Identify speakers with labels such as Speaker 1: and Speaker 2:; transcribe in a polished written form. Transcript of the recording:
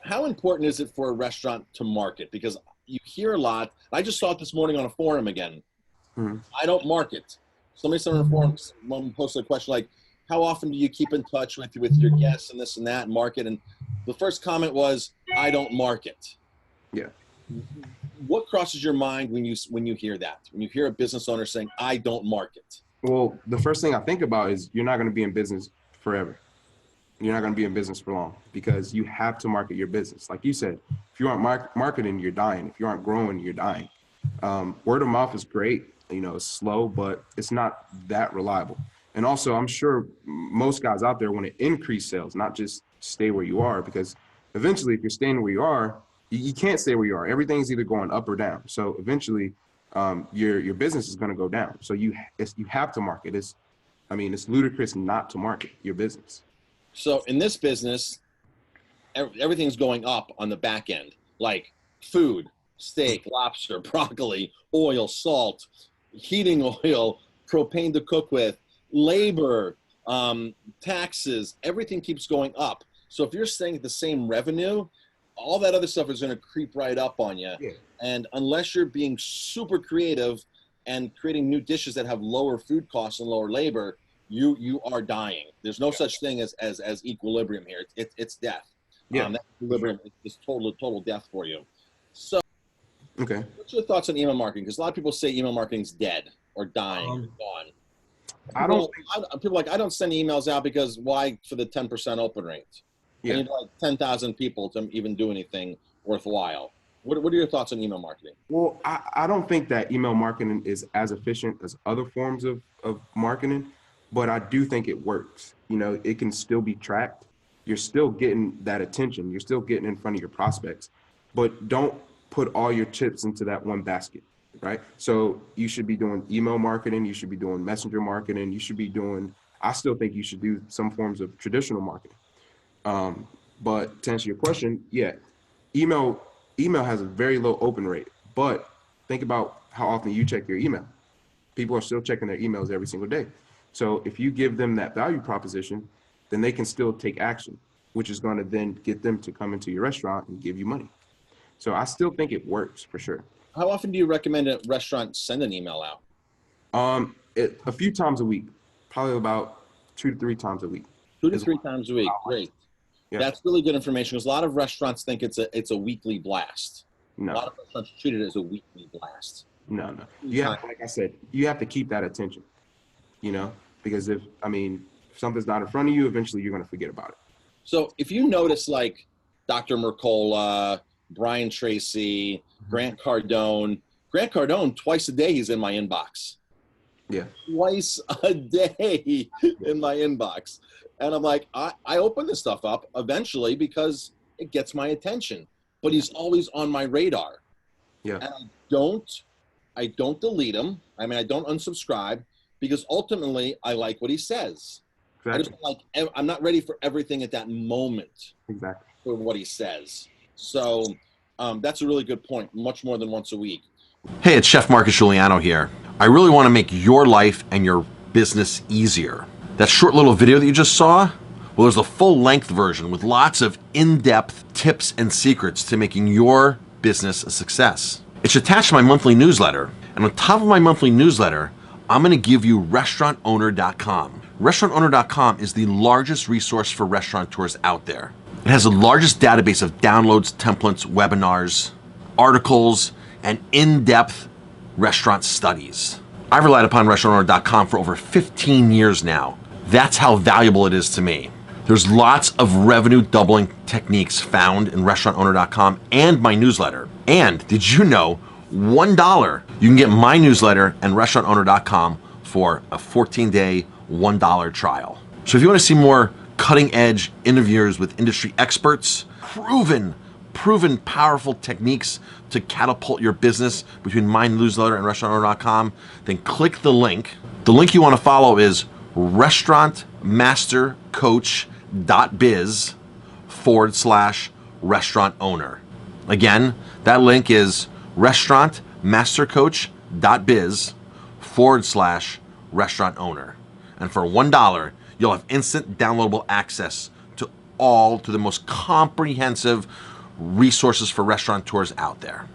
Speaker 1: how important is it for a restaurant to market? Because you hear a lot. I just saw it this morning on a forum again.
Speaker 2: Mhm.
Speaker 1: I don't market. Somebody said on a forum, someone posted a question like, how often do you keep in touch with your guests and this and that and market? And the first comment was, I don't market.
Speaker 2: Yeah.
Speaker 1: What crosses your mind when you hear that? When you hear a business owner saying, I don't market?
Speaker 2: Well, the first thing I think about is you're not going to be in business forever. You're not going to be in business for long because you have to market your business. Like you said, if you aren't marketing, you're dying. If you aren't growing, you're dying. Word of mouth is great. You know, it's slow, but it's not that reliable. And also, I'm sure most guys out there want to increase sales, not just stay where you are, because eventually, if you're staying where you are, you can't stay where you are. Everything's either going up or down. So eventually, your business is going to go down. So you have to market. It's ludicrous not to market your business.
Speaker 1: So in this business, everything's going up on the back end, like food, steak, lobster, broccoli, oil, salt, heating oil, propane to cook with, labor, taxes, everything keeps going up. So if you're staying at the same revenue, all that other stuff is going to creep right up on you.
Speaker 2: Yeah.
Speaker 1: And unless you're being super creative and creating new dishes that have lower food costs and lower labor, you are dying. There's no such thing as equilibrium here. It's death.
Speaker 2: Yeah.
Speaker 1: That equilibrium is total death for you. So
Speaker 2: Okay.
Speaker 1: what's your thoughts on email marketing? Because a lot of people say email marketing's dead or dying or gone. People are like, I don't send emails out because why for the 10% open rate?
Speaker 2: Yeah.
Speaker 1: I need like 10,000 people to even do anything worthwhile. What are your thoughts on email marketing?
Speaker 2: Well, I don't think that email marketing is as efficient as other forms of marketing, but I do think it works. You know, it can still be tracked. You're still getting that attention. You're still getting in front of your prospects, but don't put all your chips into that one basket, right? So you should be doing email marketing. You should be doing messenger marketing. I still think you should do some forms of traditional marketing. But to answer your question, yeah, email has a very low open rate, but think about how often you check your email. People are still checking their emails every single day. So if you give them that value proposition, then they can still take action, which is going to then get them to come into your restaurant and give you money. So I still think it works for sure.
Speaker 1: How often do you recommend a restaurant send an email out?
Speaker 2: A few times a week, probably about 2 to 3 times a week.
Speaker 1: 2 to 3 times a week. Great.
Speaker 2: Yeah.
Speaker 1: That's really good information because a lot of restaurants think it's a weekly blast.
Speaker 2: No.
Speaker 1: A lot of restaurants treat it as a weekly blast.
Speaker 2: No. Like I said, you have to keep that attention, you know, because if something's not in front of you, eventually you're going to forget about it.
Speaker 1: So if you notice like Dr. Mercola, Brian Tracy, Grant Cardone, twice a day he's in my inbox.
Speaker 2: Yeah.
Speaker 1: Twice a day in my inbox. And I'm like, I open this stuff up eventually because it gets my attention. But he's always on my radar.
Speaker 2: Yeah.
Speaker 1: And I don't delete him. I don't unsubscribe because ultimately I like what he says.
Speaker 2: Exactly.
Speaker 1: I'm not ready for everything at that moment.
Speaker 2: Exactly.
Speaker 1: For what he says. So that's a really good point. Much more than once a week.
Speaker 3: Hey, it's Chef Marcus Guiliano here. I really want to make your life and your business easier. That short little video that you just saw, well, there's a full-length version with lots of in-depth tips and secrets to making your business a success. It's attached to my monthly newsletter, and on top of my monthly newsletter, I'm going to give you restaurantowner.com. Restaurantowner.com is the largest resource for restaurateurs out there. It has the largest database of downloads, templates, webinars, articles, and in-depth restaurant studies. I've relied upon restaurantowner.com for over 15 years now. That's how valuable it is to me. There's lots of revenue doubling techniques found in restaurantowner.com and my newsletter. And did you know $1 you can get my newsletter and restaurantowner.com for a 14-day $1 trial. So if you want to see more cutting edge interviews with industry experts, proven powerful techniques to catapult your business between my newsletter and restaurantowner.com, then click the link. The link you want to follow is restaurantmastercoach.biz/restaurant owner. Again, that link is restaurantmastercoach.biz/restaurant owner. And for $1, you'll have instant downloadable access to the most comprehensive resources for restaurateurs out there.